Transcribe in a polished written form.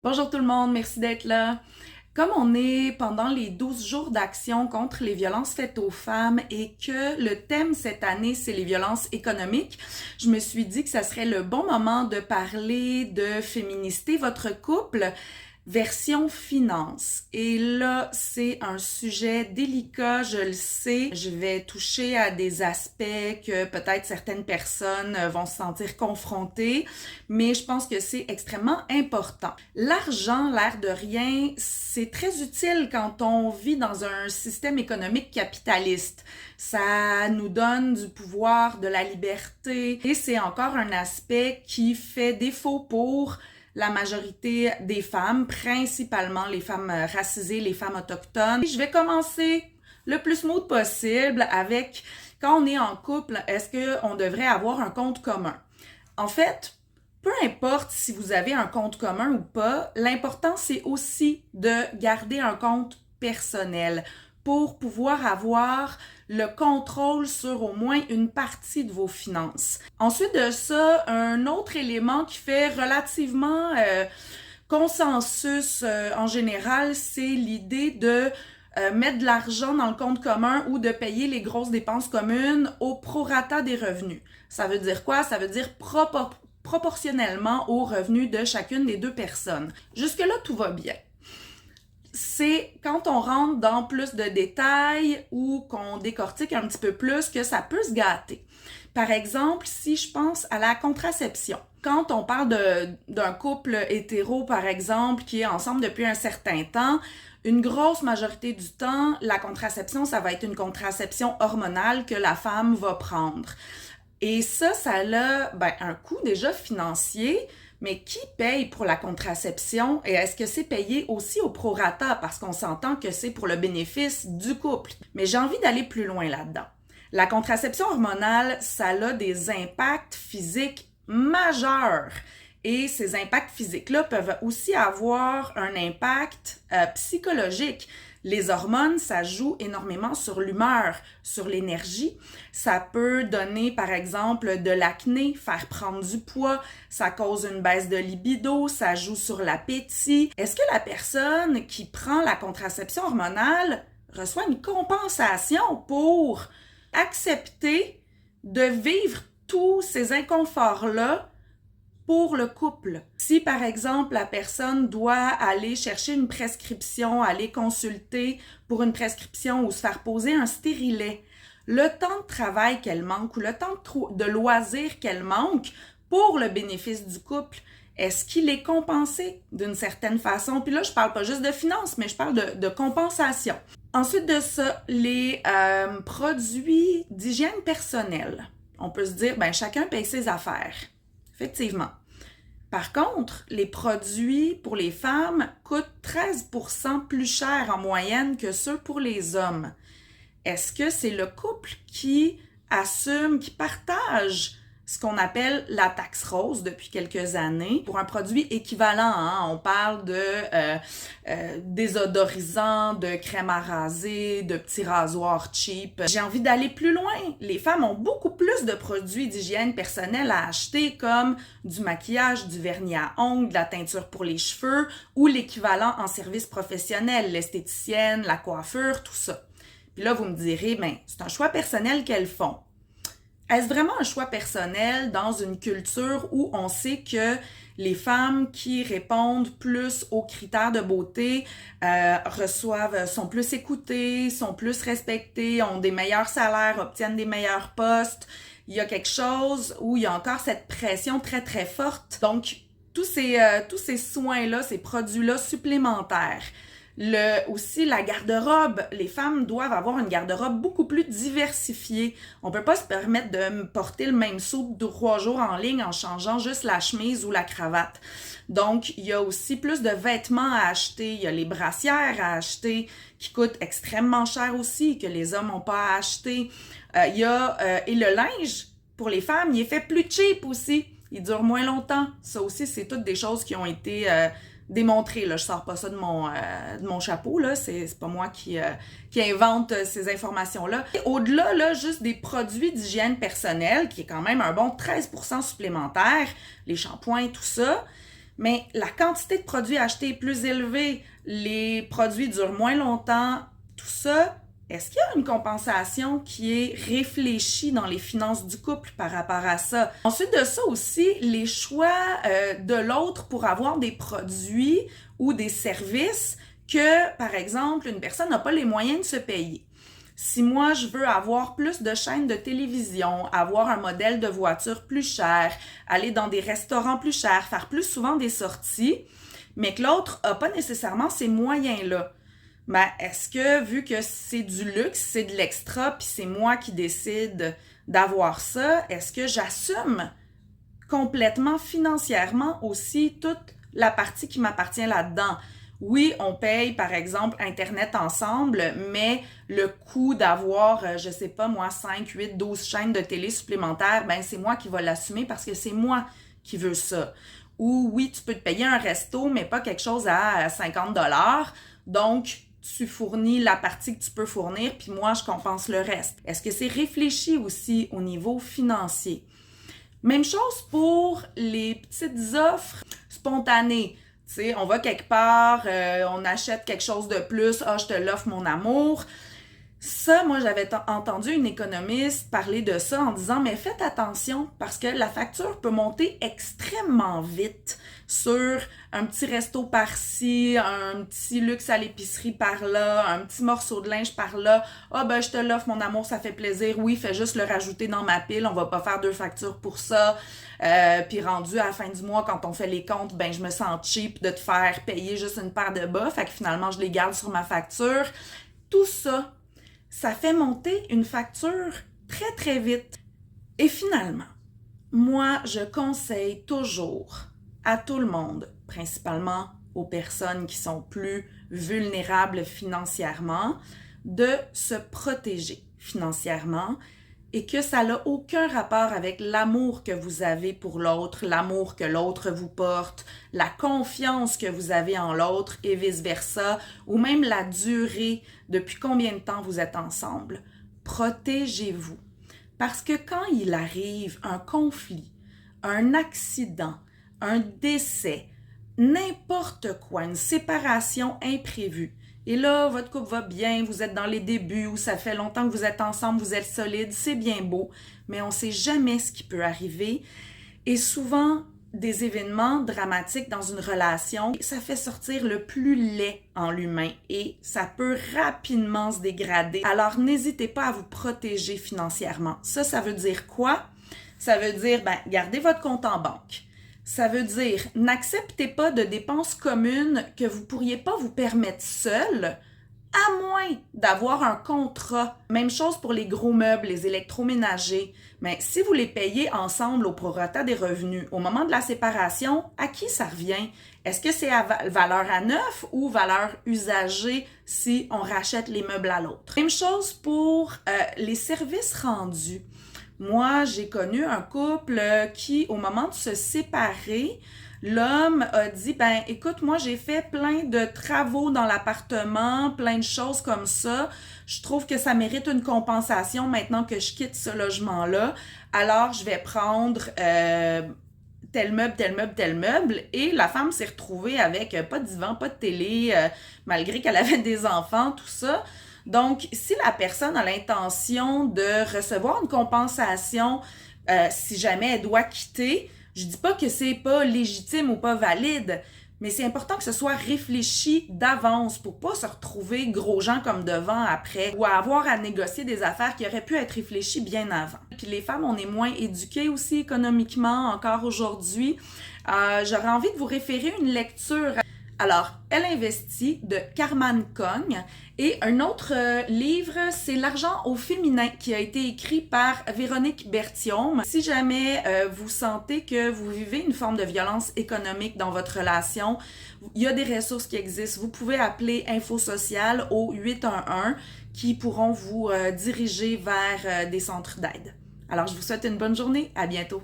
Bonjour tout le monde, merci d'être là. Comme on est pendant les 12 jours d'action contre les violences faites aux femmes et que le thème cette année, c'est les violences économiques, je me suis dit que ça serait le bon moment de parler de féminité, votre couple, version finance. Et là, c'est un sujet délicat, je le sais. Je vais toucher à des aspects que peut-être certaines personnes vont se sentir confrontées, mais je pense que c'est extrêmement important. L'argent, l'air de rien, c'est très utile quand on vit dans un système économique capitaliste. Ça nous donne du pouvoir, de la liberté, et c'est encore un aspect qui fait défaut pour la majorité des femmes, principalement les femmes racisées, les femmes autochtones. Je vais commencer le plus smooth possible avec, quand on est en couple, est-ce qu'on devrait avoir un compte commun? En fait, peu importe si vous avez un compte commun ou pas, l'important c'est aussi de garder un compte personnel pour pouvoir avoir le contrôle sur au moins une partie de vos finances. Ensuite de ça, un autre élément qui fait relativement consensus en général, c'est l'idée de mettre de l'argent dans le compte commun ou de payer les grosses dépenses communes au prorata des revenus. Ça veut dire quoi? Ça veut dire proportionnellement aux revenus de chacune des deux personnes. Jusque-là, tout va bien. C'est quand on rentre dans plus de détails ou qu'on décortique un petit peu plus que ça peut se gâter. Par exemple, si je pense à la contraception. Quand on parle d'un couple hétéro, par exemple, qui est ensemble depuis un certain temps, une grosse majorité du temps, la contraception, ça va être une contraception hormonale que la femme va prendre. Et ça a un coût déjà financier, mais qui paye pour la contraception et est-ce que c'est payé aussi au prorata parce qu'on s'entend que c'est pour le bénéfice du couple? Mais j'ai envie d'aller plus loin là-dedans. La contraception hormonale, ça a des impacts physiques majeurs. Et ces impacts physiques-là peuvent aussi avoir un impact psychologique. Les hormones, ça joue énormément sur l'humeur, sur l'énergie. Ça peut donner, par exemple, de l'acné, faire prendre du poids. Ça cause une baisse de libido, ça joue sur l'appétit. Est-ce que la personne qui prend la contraception hormonale reçoit une compensation pour accepter de vivre tous ces inconforts-là pour le couple? Si, par exemple, la personne doit aller chercher une prescription, aller consulter pour une prescription ou se faire poser un stérilet, le temps de travail qu'elle manque ou le temps de loisir qu'elle manque pour le bénéfice du couple, est-ce qu'il est compensé d'une certaine façon? Puis là, je parle pas juste de finances, mais je parle de compensation. Ensuite de ça, les produits d'hygiène personnelle. On peut se dire, chacun paye ses affaires. Effectivement. Par contre, les produits pour les femmes coûtent 13% plus cher en moyenne que ceux pour les hommes. Est-ce que c'est le couple qui assume, qui partage ce qu'on appelle la taxe rose depuis quelques années pour un produit équivalent, hein? On parle de désodorisants, de crème à raser, de petits rasoirs cheap. J'ai envie d'aller plus loin. Les femmes ont beaucoup plus de produits d'hygiène personnelle à acheter comme du maquillage, du vernis à ongles, de la teinture pour les cheveux ou l'équivalent en service professionnel, l'esthéticienne, la coiffure, tout ça. Puis là, vous me direz, c'est un choix personnel qu'elles font. Est-ce vraiment un choix personnel dans une culture où on sait que les femmes qui répondent plus aux critères de beauté sont plus écoutées, sont plus respectées, ont des meilleurs salaires, obtiennent des meilleurs postes? Il y a quelque chose où il y a encore cette pression très très forte. Donc, tous ces soins-là, ces produits-là supplémentaires. Aussi, la garde-robe. Les femmes doivent avoir une garde-robe beaucoup plus diversifiée. On peut pas se permettre de porter le même suit 3 jours en ligne en changeant juste la chemise ou la cravate. Donc, il y a aussi plus de vêtements à acheter. Il y a les brassières à acheter qui coûtent extrêmement cher aussi, que les hommes n'ont pas à acheter. Et le linge, pour les femmes, il est fait plus cheap aussi. Il dure moins longtemps. Ça aussi, c'est toutes des choses qui ont été démontré, là, je sors pas ça de mon chapeau, là, c'est pas moi qui invente ces informations-là. Et au-delà, là, juste des produits d'hygiène personnelle, qui est quand même un bon 13% supplémentaire, les shampoings, tout ça, mais la quantité de produits achetés est plus élevée, les produits durent moins longtemps, tout ça, est-ce qu'il y a une compensation qui est réfléchie dans les finances du couple par rapport à ça? Ensuite de ça aussi, les choix de l'autre pour avoir des produits ou des services que, par exemple, une personne n'a pas les moyens de se payer. Si moi, je veux avoir plus de chaînes de télévision, avoir un modèle de voiture plus cher, aller dans des restaurants plus chers, faire plus souvent des sorties, mais que l'autre n'a pas nécessairement ces moyens-là, ben, est-ce que, vu que c'est du luxe, c'est de l'extra, puis c'est moi qui décide d'avoir ça, est-ce que j'assume complètement financièrement aussi toute la partie qui m'appartient là-dedans? Oui, on paye, par exemple, Internet ensemble, mais le coût d'avoir, je sais pas moi, 5, 8, 12 chaînes de télé supplémentaires, ben c'est moi qui vais l'assumer parce que c'est moi qui veux ça. Ou oui, tu peux te payer un resto, mais pas quelque chose à 50$. Donc, tu fournis la partie que tu peux fournir, puis moi, je compense le reste. Est-ce que c'est réfléchi aussi au niveau financier? Même chose pour les petites offres spontanées. Tu sais, on va quelque part, on achète quelque chose de plus, je te l'offre mon amour. Ça, moi, j'avais entendu une économiste parler de ça en disant, mais faites attention parce que la facture peut monter extrêmement vite sur un petit resto par-ci, un petit luxe à l'épicerie par-là, un petit morceau de linge par-là. Je te l'offre, mon amour, ça fait plaisir. Oui, fais juste le rajouter dans ma pile, on va pas faire 2 factures pour ça. Puis rendu à la fin du mois, quand on fait les comptes, ben je me sens cheap de te faire payer juste une paire de bas, fait que finalement, je les garde sur ma facture. Tout ça, ça fait monter une facture très, très vite. Et finalement, moi, je conseille toujours à tout le monde, principalement aux personnes qui sont plus vulnérables financièrement, de se protéger financièrement et que ça n'a aucun rapport avec l'amour que vous avez pour l'autre, l'amour que l'autre vous porte, la confiance que vous avez en l'autre et vice-versa, ou même la durée, depuis combien de temps vous êtes ensemble. Protégez-vous. Parce que quand il arrive un conflit, un accident, un décès, n'importe quoi, une séparation imprévue, et là, votre couple va bien, vous êtes dans les débuts, où ça fait longtemps que vous êtes ensemble, vous êtes solides, c'est bien beau, mais on ne sait jamais ce qui peut arriver. Et souvent, des événements dramatiques dans une relation, ça fait sortir le plus laid en l'humain et ça peut rapidement se dégrader. Alors, n'hésitez pas à vous protéger financièrement. Ça veut dire quoi? Ça veut dire, gardez votre compte en banque. Ça veut dire, n'acceptez pas de dépenses communes que vous ne pourriez pas vous permettre seul, à moins d'avoir un contrat. Même chose pour les gros meubles, les électroménagers. Mais si vous les payez ensemble au prorata des revenus, au moment de la séparation, à qui ça revient? Est-ce que c'est à valeur à neuf ou valeur usagée si on rachète les meubles à l'autre? Même chose pour les services rendus. Moi, j'ai connu un couple qui, au moment de se séparer, l'homme a dit, écoute, moi, j'ai fait plein de travaux dans l'appartement, plein de choses comme ça. Je trouve que ça mérite une compensation maintenant que je quitte ce logement-là. Alors, je vais prendre tel meuble, tel meuble, tel meuble. Et la femme s'est retrouvée avec pas de divan, pas de télé, malgré qu'elle avait des enfants, tout ça. Donc, si la personne a l'intention de recevoir une compensation, si jamais elle doit quitter, je dis pas que c'est pas légitime ou pas valide, mais c'est important que ce soit réfléchi d'avance pour pas se retrouver gros gens comme devant après ou avoir à négocier des affaires qui auraient pu être réfléchies bien avant. Puis les femmes, on est moins éduquées aussi économiquement encore aujourd'hui. J'aurais envie de vous référer une lecture. Alors, Elle investit de Carmen Cogne et un autre livre, c'est L'argent au féminin qui a été écrit par Véronique Berthiaume. Si jamais vous sentez que vous vivez une forme de violence économique dans votre relation, il y a des ressources qui existent. Vous pouvez appeler Info Sociale au 811 qui pourront vous diriger vers des centres d'aide. Alors, je vous souhaite une bonne journée. À bientôt.